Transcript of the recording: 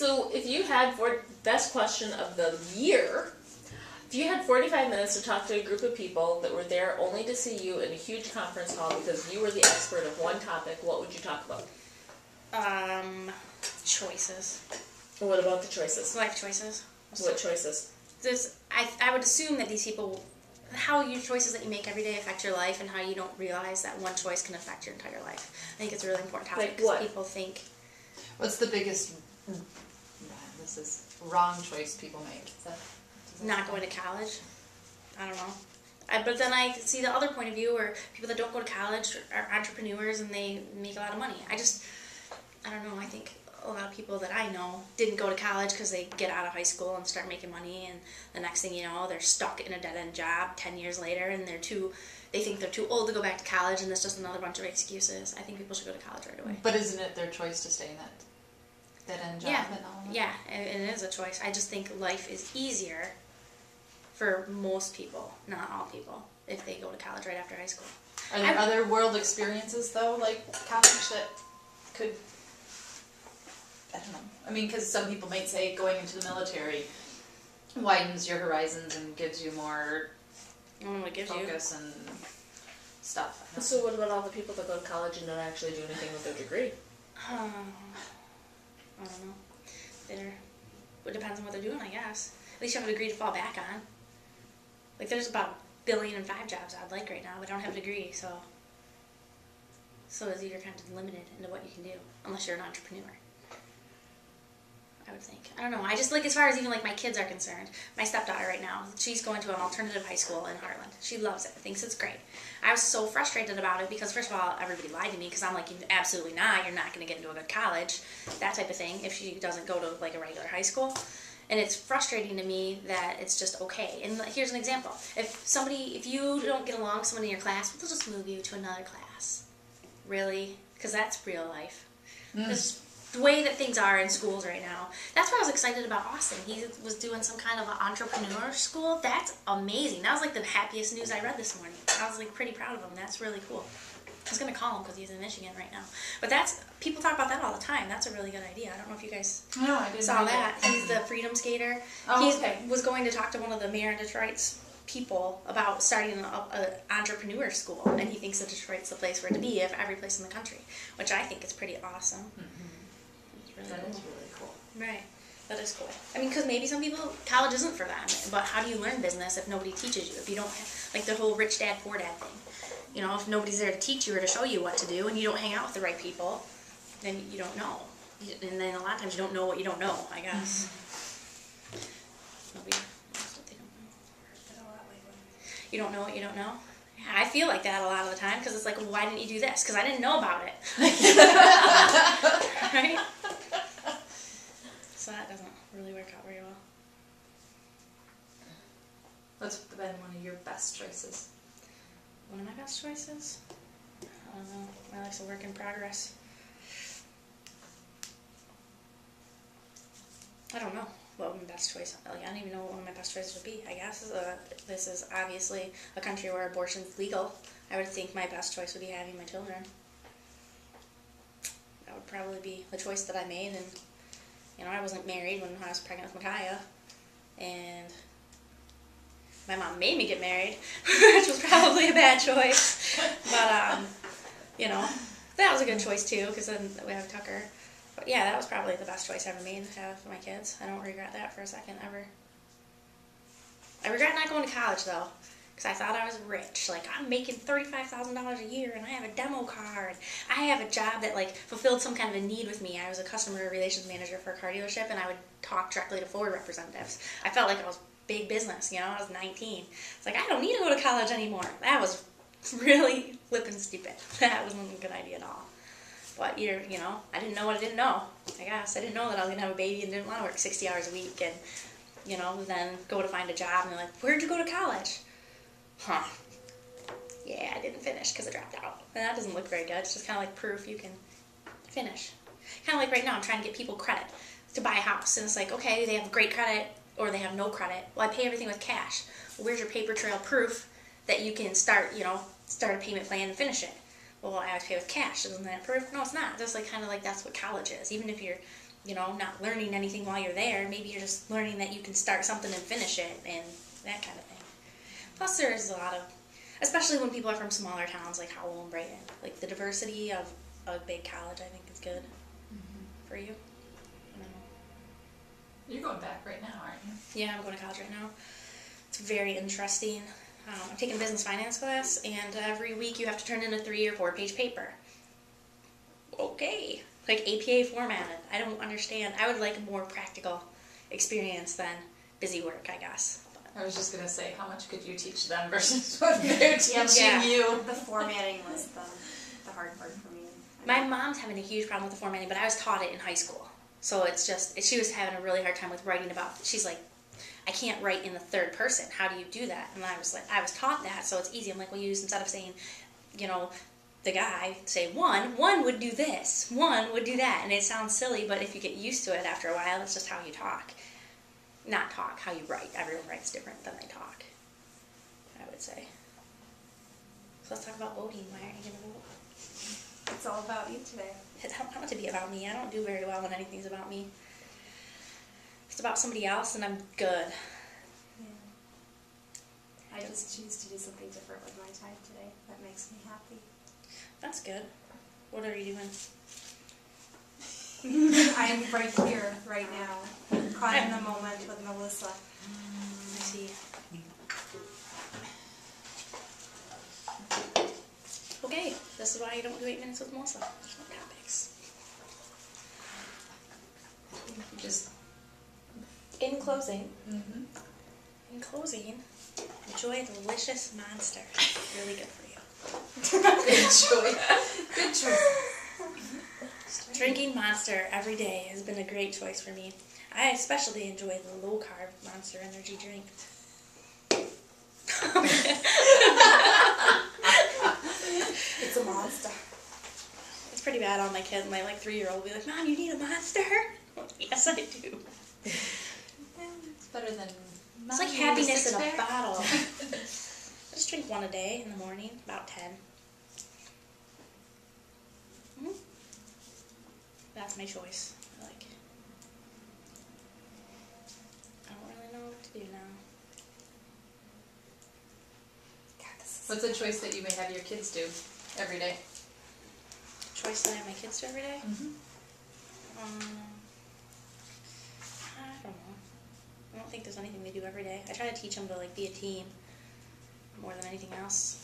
so if you had, best question of the year, if you had 45 minutes to talk to a group of people that were there only to see you in a huge conference hall because you were the expert of one topic, what would you talk about? Choices. What about the choices? Life choices. What choices? I would assume that these people, how your choices that you make every day affect your life and how you don't realize that one choice can affect your entire life. I think it's a really important topic because people think... What's the biggest... This is wrong choice people make? Not going to college. I don't know. But then I see the other point of view where people that don't go to college are entrepreneurs and they make a lot of money. I don't know. I think a lot of people that I know didn't go to college because they get out of high school and start making money, and the next thing you know, they're stuck in a dead-end job 10 years later, and they think they're too old to go back to college, and it's just another bunch of excuses. I think people should go to college right away. But isn't it their choice to stay in that dead-end job and all that? Yeah, and it is a choice. I just think life is easier for most people, not all people, if they go to college right after high school. Are there other world experiences, though, like college that could... I don't know. I mean, because some people might say going into the military widens your horizons and gives you more focus and stuff. So what about all the people that go to college and don't actually do anything with their degree? I don't know. It depends on what they're doing, I guess. At least you have a degree to fall back on. Like, there's about 1.5 billion jobs I'd like right now, but I don't have a degree, so you're kind of limited into what you can do, unless you're an entrepreneur. I would think. I don't know. I just, like, as far as even, like, my kids are concerned, my stepdaughter right now, she's going to an alternative high school in Heartland. She loves it. Thinks it's great. I was so frustrated about it because, first of all, everybody lied to me because I'm like, absolutely not. You're not going to get into a good college. That type of thing if she doesn't go to, like, a regular high school. And it's frustrating to me that it's just okay. And here's an example. If you don't get along with someone in your class, they'll just move you to another class. Really? Because that's real life. The way that things are in schools right now. That's why I was excited about Austin. He was doing some kind of an entrepreneur school. That's amazing. That was like the happiest news I read this morning. I was like pretty proud of him. That's really cool. I was going to call him because he's in Michigan right now. But people talk about that all the time. That's a really good idea. I don't know if you guys saw that. He's the freedom skater. He was going to talk to one of the mayor of Detroit's people about starting an entrepreneur school. And he thinks that Detroit's the place for it to be of every place in the country, which I think is pretty awesome. Really that cool. is really cool. Right. That is cool. I mean, because maybe some people, college isn't for them, but how do you learn business if nobody teaches you? If you don't, like the whole rich dad, poor dad thing. You know, if nobody's there to teach you or to show you what to do, and you don't hang out with the right people, then you don't know. And then a lot of times you don't know what you don't know, I guess. Nobody knows what they don't know. You don't know what you don't know? Yeah, I feel like that a lot of the time, because it's like, well, why didn't you do this? Because I didn't know about it. Right? So that doesn't really work out very well. What's been one of your best choices? One of my best choices? I don't know. My life's a work in progress. I don't know what my best choice. Like, I don't even know what one of my best choices would be. I guess this is obviously a country where abortion's legal. I would think my best choice would be having my children. That would probably be the choice that I made. And you know, I wasn't married when I was pregnant with Micaiah, and my mom made me get married, which was probably a bad choice. But you know, that was a good choice too, because then we have Tucker. But yeah, that was probably the best choice I ever made to have for my kids. I don't regret that for a second, ever. I regret not going to college, though, because I thought I was rich. Like, I'm making $35,000 a year, and I have a demo car, and I have a job that, like, fulfilled some kind of a need with me. I was a customer relations manager for a car dealership, and I would talk directly to Ford representatives. I felt like I was big business, you know? I was 19. It's like, I don't need to go to college anymore. That was really flippin' stupid. That wasn't a good idea at all. But, you know, I didn't know what I didn't know, I guess. I didn't know that I was going to have a baby and didn't want to work 60 hours a week and, you know, then go to find a job and they're like, where'd you go to college? Huh. Yeah, I didn't finish because I dropped out. And that doesn't look very good. It's just kind of like proof you can finish. Kind of like right now, I'm trying to get people credit to buy a house. And it's like, okay, they have great credit or they have no credit. Well, I pay everything with cash. Well, where's your paper trail proof that you can start, you know, start a payment plan and finish it? Well, I have to pay with cash. Isn't that proof? No, it's not. Just like kind of like that's what college is. Even if you're you know, not learning anything while you're there. Maybe you're just learning that you can start something and finish it and that kind of thing. Plus, there's a lot of, especially when people are from smaller towns like Howell and Brighton, like the diversity of a big college, I think is good for you. I don't know. You're going back right now, aren't you? Yeah, I'm going to college right now. It's very interesting. I'm taking a business finance class, and every week you have to turn in a 3 or 4 page paper. Okay. Like APA formatted. I don't understand. I would like a more practical experience than busy work, I guess. I was just going to say, how much could you teach them versus what they're teaching you? The formatting was the hard part for me. My mom's having a huge problem with the formatting, but I was taught it in high school. So it's just, she was having a really hard time with writing about, she's like, I can't write in the third person. How do you do that? And I was like, I was taught that, so it's easy. I'm like, well, you just, instead of saying, you know, the guy, say one would do this, one would do that. And it sounds silly, but if you get used to it after a while, that's just how you talk. Not talk, how you write. Everyone writes different than they talk, I would say. So let's talk about voting. Why aren't you going to vote? It's all about you today. I don't want it to be about me. I don't do very well when anything's about me. If it's about somebody else, and I'm good. Yeah. I just choose to do something different with my time today. That makes me happy. That's good. What are you doing? I am right here, right now, caught in the moment with Melissa. I see. Okay, this is why you don't do 8 minutes with Melissa. There's no topics. Just In closing, mm-hmm. Enjoy a delicious monster. Really good for you. Good choice. Drinking Monster every day has been a great choice for me. I especially enjoy the low-carb Monster energy drink. It's a monster. It's pretty bad on my kid. My 3-year-old will be like, Mom, you need a Monster? Yes, I do. It's better than It's like happiness in a bottle. I just drink one a day in the morning, about 10. That's my choice. I don't really know what to do now. What's a choice that you may have your kids do every day? Choice that I have my kids do every day? Mm-hmm. I don't know. I don't think there's anything they do every day. I try to teach them to be a team more than anything else.